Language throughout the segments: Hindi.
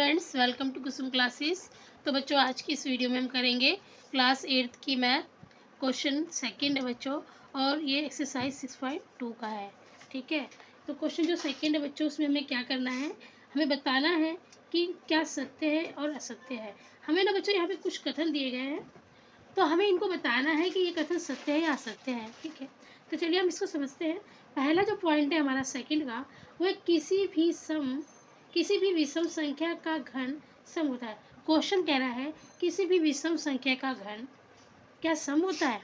Students, welcome to Kusum classes. तो बच्चों, आज की इस वीडियो में हम करेंगे क्लास 8 की मैथ क्वेश्चन सेकंड है बच्चों, और ये एक्सरसाइज 6.2 का है। ठीक है, तो क्वेश्चन जो सेकंड है बच्चों, उसमें हमें क्या करना है, हमें बताना है कि क्या सत्य है और असत्य है। हमें ना बच्चों यहाँ पे कुछ कथन दिए गए हैं, तो हमें इनको बताना है कि ये कथन सत्य है या असत्य है। ठीक है, तो चलिए हम इसको समझते हैं। पहला जो पॉइंट है हमारा सेकंड का, वो है किसी भी विषम संख्या का घन सम होता है। क्वेश्चन कह रहा है किसी भी विषम संख्या का घन क्या सम होता है।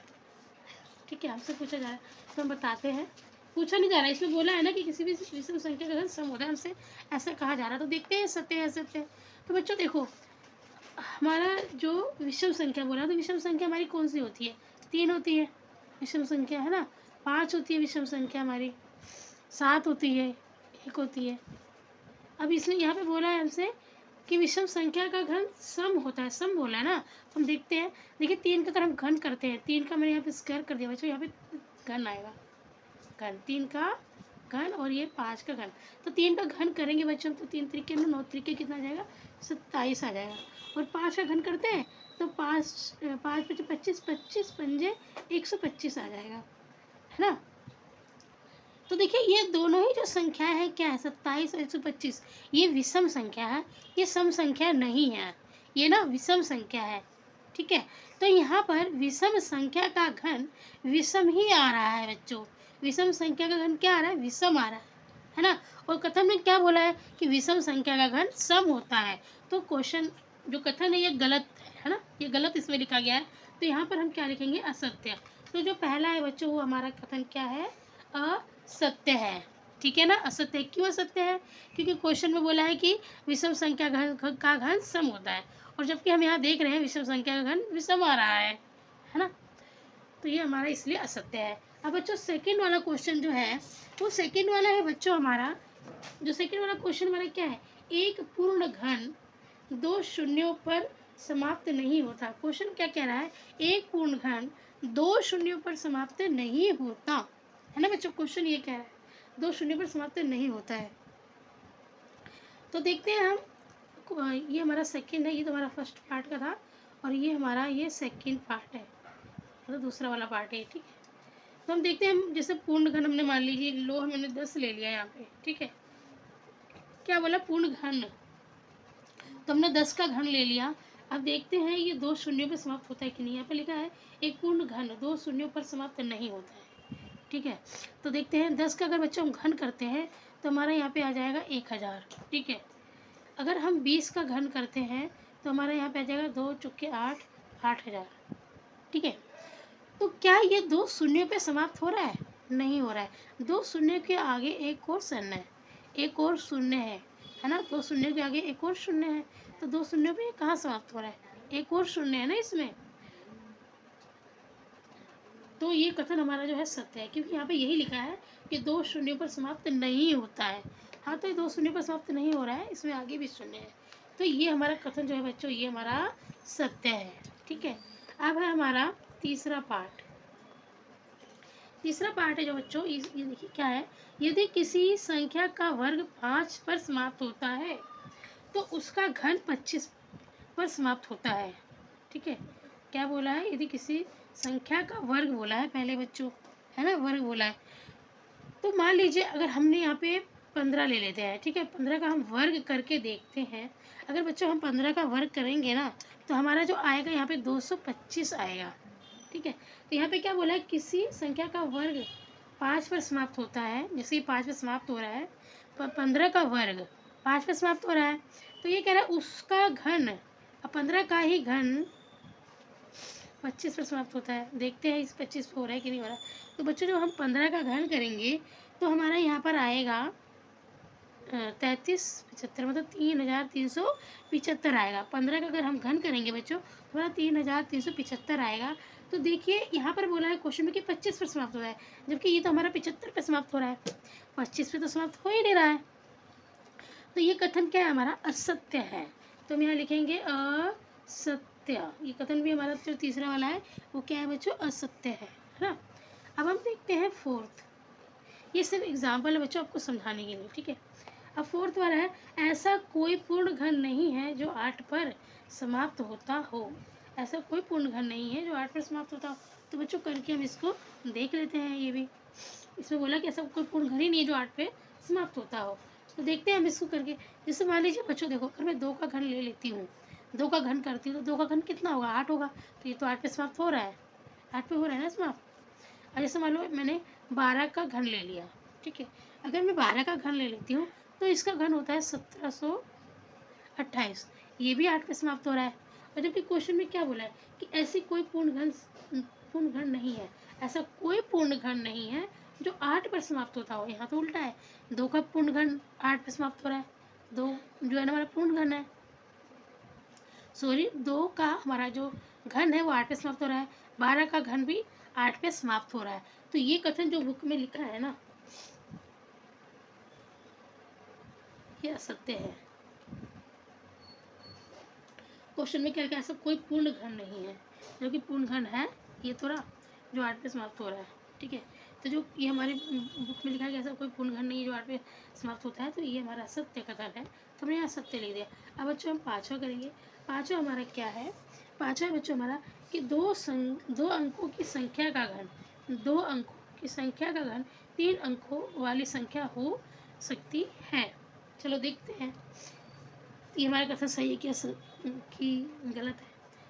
ठीक है, हमसे पूछा जा रहा है तो हम बताते हैं। पूछा नहीं जा रहा है, इसमें बोला है ना कि किसी भी विषम संख्या का घन सम होता है, हमसे ऐसा कहा जा रहा है। तो देखते हैं सत्य है असत्य है। तो बच्चों देखो, हमारा जो विषम संख्या बोला, तो विषम संख्या हमारी कौन सी होती है? 3 होती है विषम संख्या, है ना। 5 होती है विषम संख्या हमारी, 7 होती है, 1 होती है। अब इसलिए यहाँ पे बोला है हमसे कि विषम संख्या का घन सम होता है, सम बोला है ना। तो हम देखते हैं। देखिए 3 का अगर हम घन करते हैं, 3 का मैंने यहाँ पे स्क्वायर कर दिया बच्चों, यहाँ पे घन आएगा, घन 3 का घन, और ये 5 का घन। तो 3 का घन करेंगे बच्चों, तो 3 तरीके 9 तरीके कितना आ जाएगा? 27 आ जाएगा। और 5 का घन करते हैं तो 5 5 5 25, 25 पंजे 125 आ जाएगा, है ना। तो देखिए ये दोनों ही जो संख्या है क्या है, 27 और 125, ये विषम संख्या है, ये सम संख्या नहीं है, ये ना विषम संख्या है। ठीक है, तो यहाँ पर विषम संख्या का घन विषम ही आ रहा है बच्चों। विषम संख्या का घन क्या आ रहा है? विषम आ रहा है ना। और कथन में क्या बोला है कि विषम संख्या का घन सम होता है। तो क्वेश्चन जो कथन है ये गलत है ना, ये गलत इसमें लिखा गया है। तो यहाँ पर हम क्या लिखेंगे? असत्य। तो जो पहला है बच्चों, वो हमारा कथन क्या है? असत्य है। ठीक है ना, असत्य। क्यों असत्य है? क्योंकि क्वेश्चन में बोला है कि विषम संख्या का घन सम होता है, और जबकि हम यहाँ देख रहे हैं विषम संख्या का घन विषम आ रहा है ना। तो ये हमारा इसलिए असत्य है। अब बच्चों सेकंड वाला क्वेश्चन जो है, वो सेकंड वाला है बच्चों हमारा, जो सेकंड वाला क्वेश्चन हमारा क्या है? एक पूर्ण घन 2 शून्यों पर समाप्त नहीं होता। क्वेश्चन क्या कह रहा है? एक पूर्ण घन 2 शून्यों पर समाप्त नहीं होता, है ना बच्चों। क्वेश्चन ये कह रहा है 2 शून्यों पर समाप्त नहीं होता है। तो देखते हैं हम, ये हमारा सेकंड है, ये तो हमारा फर्स्ट पार्ट का था, और ये हमारा ये सेकंड पार्ट है, मतलब दूसरा वाला पार्ट है। ठीक है, तो हम देखते हैं। हम जैसे पूर्ण घन हमने मान लीजिए लो, हमने 10 ले लिया यहाँ पे। ठीक है, क्या बोला? पूर्ण घन, तो हमने 10 का घन ले लिया। अब देखते हैं ये 2 शून्यों पर समाप्त होता है कि नहीं। यहाँ पे लिखा है एक पूर्ण घन 2 शून्यों पर समाप्त नहीं होता है। ठीक है, तो देखते हैं 10 का अगर बच्चों हम घन करते हैं तो हमारा यहाँ पे आ जाएगा 1000। ठीक है, अगर हम 20 का घन करते हैं तो हमारा यहाँ पे आ जाएगा 2 चौके 8, 8000। ठीक है, तो क्या ये 2 शून्यों पे समाप्त हो रहा है? नहीं हो रहा है। 2 शून्य के आगे एक और शून्य है, एक और शून्य है ना। 2 शून्य के आगे एक और शून्य है, तो 2 शून्यों पे कहाँ समाप्त हो रहा है? एक और शून्य है ना इसमें। तो ये कथन हमारा जो है सत्य है, क्योंकि यहाँ पे यही लिखा है कि 2 शून्यों पर समाप्त नहीं होता है। हाँ, तो ये 2 शून्यों पर समाप्त नहीं हो रहा है, इसमें आगे भी शून्य है। तो ये हमारा कथन जो है बच्चों, ये हमारा सत्य है। ठीक है, अब है हमारा तीसरा पार्ट। तीसरा पार्ट है जो बच्चों, ये देखिए क्या है। यदि किसी संख्या का वर्ग 5 पर समाप्त होता है तो उसका घन 25 पर समाप्त होता है। ठीक है, क्या बोला है? यदि किसी संख्या का वर्ग बोला है पहले बच्चों, है ना, वर्ग बोला है। तो मान लीजिए अगर हमने यहाँ पे 15 ले लेते हैं। ठीक है, 15 का हम वर्ग करके देखते हैं। अगर बच्चों हम 15 का वर्ग करेंगे ना, तो हमारा जो आएगा यहाँ पे 225 आएगा। ठीक है, तो यहाँ पे क्या बोला है? किसी संख्या का वर्ग 5 पर समाप्त होता है। जैसे 5 पर समाप्त हो रहा है, 15 का वर्ग 5 पर समाप्त हो रहा है, तो ये कह रहा है उसका घन, अब 15 का ही घन 25 पर समाप्त होता है। देखते हैं इस 25 पर हो रहा है कि नहीं हो रहा है। तो बच्चों जब हम 15 का घन करेंगे तो हमारा यहाँ पर आएगा 3375, मतलब 3375 आएगा। 15 का अगर हम घन करेंगे बच्चों तो हमारा 3375 आएगा। तो देखिए यहाँ पर बोला है क्वेश्चन में कि 25 पर समाप्त हो रहा है, जबकि ये तो हमारा 75 पर समाप्त हो रहा है, 25 पे तो समाप्त हो ही नहीं रहा है। तो ये कथन क्या है? हमारा असत्य है। तो हम यहाँ लिखेंगे असत्य। ये कथन भी हमारा जो तीसरा वाला है वो क्या है बच्चों? असत्य है ना। अब हम देखते हैं फोर्थ। ये सिर्फ एग्जाम्पल है बच्चों, आपको समझाने के लिए। ठीक है, अब फोर्थ वाला है, ऐसा कोई पूर्ण घन नहीं जो 8 पर समाप्त होता हो। ऐसा कोई पूर्ण घन नहीं है जो 8 पर समाप्त होता हो। तो बच्चों करके हम इसको देख लेते हैं। ये भी इसमें बोला कि ऐसा कोई पूर्ण घन ही नहीं है जो 8 पे समाप्त होता हो। तो देखते हैं हम इसको करके। जैसे मान लीजिए बच्चों देखो, अगर मैं 2 का घन ले लेती हूँ, 2 का घन करती हूँ, तो 2 का घन कितना होगा? 8 होगा। तो ये तो 8 पे समाप्त हो रहा है, 8 पे हो रहा है ना समाप्त। और जैसे मान लो मैंने 12 का घन ले लिया, ठीक है। अगर मैं 12 का घन ले लेती हूँ तो इसका घन होता है 1728। ये भी 8 पे समाप्त हो रहा है। और जबकि क्वेश्चन में क्या बोला है कि ऐसी कोई पूर्ण घन नहीं है, ऐसा कोई पूर्ण घन नहीं है जो 8 पर समाप्त होता हो। यहाँ तो उल्टा है, 2 का पूर्ण घन 8 पे समाप्त हो रहा है, 2 जो है ना हमारा पूर्ण घन है, सॉरी 2 का हमारा जो घन है वो 8 पे समाप्त हो रहा है, 12 का घन भी 8 पे समाप्त हो रहा है। तो ये कथन जो बुक में लिखा है ना, ये असत्य है। क्वेश्चन में क्या क्या ऐसा कोई पूर्ण घन नहीं है, जो कि पूर्ण घन है ये थोड़ा जो 8 पे समाप्त हो रहा है, ठीक है। तो जो ये हमारे बुक में लिखा है कि ऐसा कोई पूर्ण घन नहीं है जो 8 पे समाप्त होता है, तो ये हमारा सत्य कथन है। तो हमने यहाँ सत्य लिख दिया। अब बच्चों हम पाँचवा करेंगे। पाँचवा हमारा क्या है? पाँचवा बच्चों हमारा कि दो अंकों की संख्या का घन, 2 अंकों की संख्या का घन 3 अंकों वाली संख्या हो सकती है। चलो देखते हैं ये हमारा कथन सही है कि गलत है।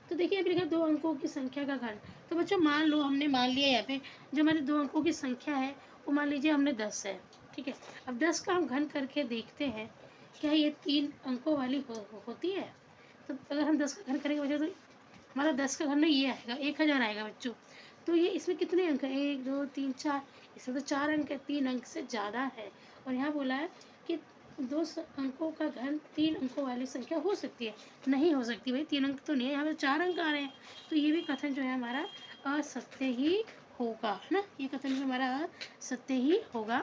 तो देखिए अभी लिखा 2 अंकों की संख्या का घन। तो बच्चों मान लो हमने मान लिया यहाँ पे जो हमारे 2 अंकों की संख्या है वो मान लीजिए हमने 10 है, ठीक है। अब 10 का हम घन करके देखते हैं क्या ये 3 अंकों वाली होती है। तो अगर हम 10 का घन करेंगे बच्चों तो हमारा 10 का घन में ये आएगा 1000 आएगा बच्चों। तो ये इसमें कितने अंक हैं? 1 2 3 4, इसमें तो 4 अंक है, 3 अंक से ज़्यादा है। और यहाँ बोला है कि 2 अंकों का घन 3 अंकों वाली संख्या हो सकती है। नहीं हो सकती भाई, 3 अंक तो नहीं है, यहाँ पे 4 अंक आ रहे हैं। तो ये भी कथन जो है हमारा असत्य ही होगा, है ना। ये कथन भी हमारा असत्य ही होगा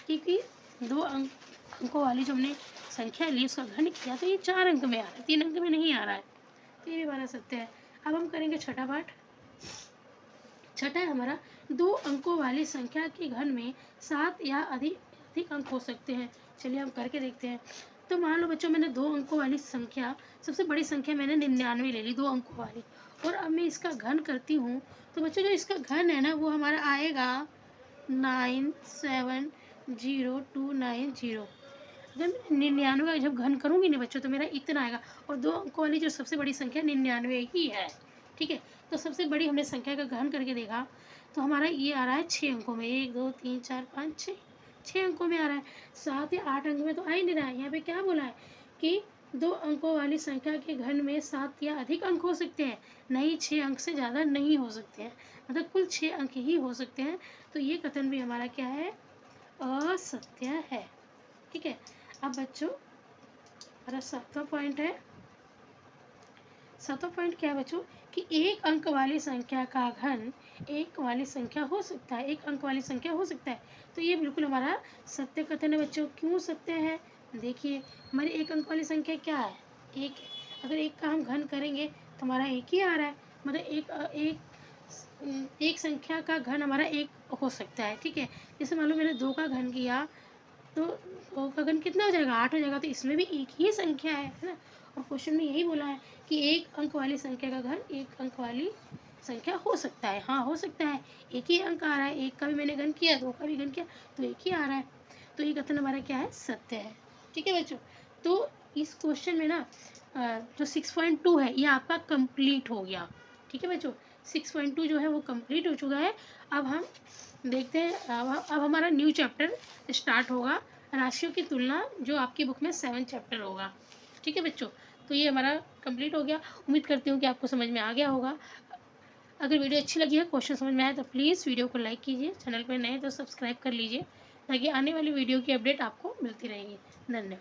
क्योंकि 2 अंकों वाली जो हमने संख्या ली उसका घन किया तो ये 4 अंक में आ रहा है, 3 अंक में नहीं आ रहा है। तो ये भी हमारा सत्य है। अब हम करेंगे छठा पाठ। छठा है हमारा 2 अंकों वाली संख्या के घन में 7 या अधिक अंक हो सकते हैं। चलिए हम करके देखते हैं। तो मान लो बच्चों मैंने 2 अंकों वाली संख्या, सबसे बड़ी संख्या मैंने 99 ले ली 2 अंकों वाली, और अब मैं इसका घन करती हूँ। तो बच्चों जो इसका घन है ना वो हमारा आएगा 9702990। जब 99 का जब घन करूँगी ना बच्चों तो मेरा इतना आएगा। और 2 अंकों वाली जो सबसे बड़ी संख्या 99 ही है, ठीक है। तो सबसे बड़ी हमने संख्या का घन करके देखा तो हमारा ये आ रहा है 6 अंकों में, 1 2 3 4 5 6, 6 अंकों में आ रहा है। 7 या 8 अंक में तो आ ही नहीं रहा है। यहाँ पे क्या बोला है कि 2 अंकों वाली संख्या के घन में 7 या अधिक अंक हो सकते हैं, नहीं 6 अंक से ज़्यादा नहीं हो सकते हैं, मतलब कुल 6 अंक ही हो सकते हैं। तो ये कथन भी हमारा क्या है? असत्य है, ठीक है। अब बच्चों हमारा 7वां पॉइंट है। 7वां पॉइंट क्या है बच्चों कि 1 अंक वाली संख्या का घन 1 वाली संख्या हो सकता है, 1 अंक वाली संख्या हो सकता है। तो ये बिल्कुल हमारा सत्य कथन है बच्चों। क्यों सत्य है? देखिए हमारी 1 अंक वाली संख्या क्या है? 1। अगर 1 का हम घन करेंगे तो हमारा 1 ही आ रहा है, मतलब एक संख्या का घन हमारा 1 हो सकता है, ठीक है। जैसे मान लो मैंने 2 का घन किया तो 2 का घन कितना हो जाएगा? 8 हो जाएगा। तो इसमें भी एक ही संख्या है ना। और क्वेश्चन में यही बोला है कि 1 अंक वाली संख्या का घन 1 अंक वाली संख्या हो सकता है। हाँ हो सकता है, एक ही अंक आ रहा है, 1 का भी मैंने घन किया 2 का भी घन किया तो 1 ही आ रहा है। तो ये कथन हमारा क्या है? सत्य है, ठीक है बच्चों। तो इस क्वेश्चन में ना जो 6.2 है ये आपका कंप्लीट हो गया, ठीक है बच्चों। 6.2 जो है वो कंप्लीट हो चुका है। अब हम देखते हैं अब हमारा न्यू चैप्टर स्टार्ट होगा, राशियों की तुलना, जो आपकी बुक में 7 चैप्टर होगा, ठीक है बच्चों। तो ये हमारा कंप्लीट हो गया। उम्मीद करती हूँ कि आपको समझ में आ गया होगा। अगर वीडियो अच्छी लगी है, क्वेश्चन समझ में आए तो प्लीज़ वीडियो को लाइक कीजिए, चैनल पर नए तो सब्सक्राइब कर लीजिए ताकि आने वाली वीडियो की अपडेट आपको मिलती रहेगी। धन्यवाद।